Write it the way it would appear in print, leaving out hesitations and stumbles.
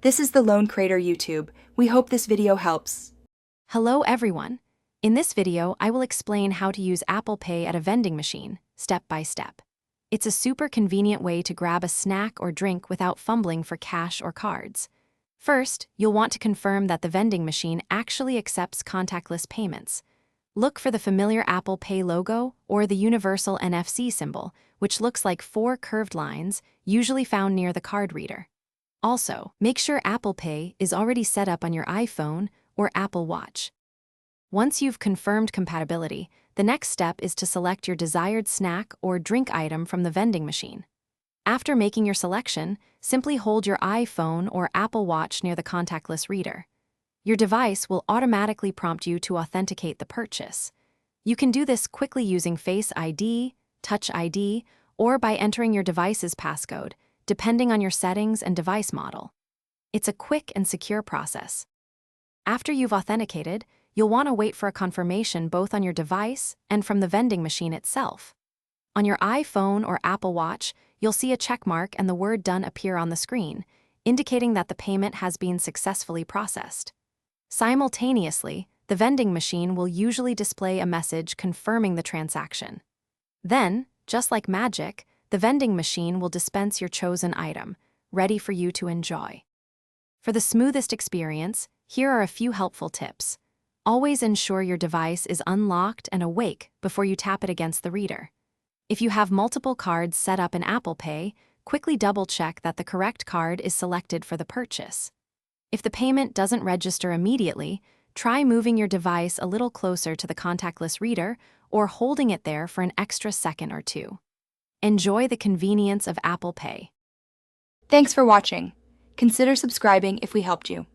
This is the Lone Crater YouTube. We hope this video helps. Hello everyone. In this video, I will explain how to use Apple Pay at a vending machine, step by step. It's a super convenient way to grab a snack or drink without fumbling for cash or cards. First, you'll want to confirm that the vending machine actually accepts contactless payments. Look for the familiar Apple Pay logo or the universal NFC symbol, which looks like 4 curved lines, usually found near the card reader. Also, make sure Apple Pay is already set up on your iPhone or Apple Watch. Once you've confirmed compatibility, the next step is to select your desired snack or drink item from the vending machine. After making your selection, simply hold your iPhone or Apple Watch near the contactless reader. Your device will automatically prompt you to authenticate the purchase. You can do this quickly using Face ID, Touch ID, or by entering your device's passcode, depending on your settings and device model. It's a quick and secure process. After you've authenticated, you'll want to wait for a confirmation both on your device and from the vending machine itself. On your iPhone or Apple Watch, you'll see a check mark and the word "Done" appear on the screen, indicating that the payment has been successfully processed. Simultaneously, the vending machine will usually display a message confirming the transaction. Then, just like magic, the vending machine will dispense your chosen item, ready for you to enjoy. For the smoothest experience, here are a few helpful tips. Always ensure your device is unlocked and awake before you tap it against the reader. If you have multiple cards set up in Apple Pay, quickly double-check that the correct card is selected for the purchase. If the payment doesn't register immediately, try moving your device a little closer to the contactless reader or holding it there for an extra second or two. Enjoy the convenience of Apple Pay. Thanks for watching. Consider subscribing if we helped you.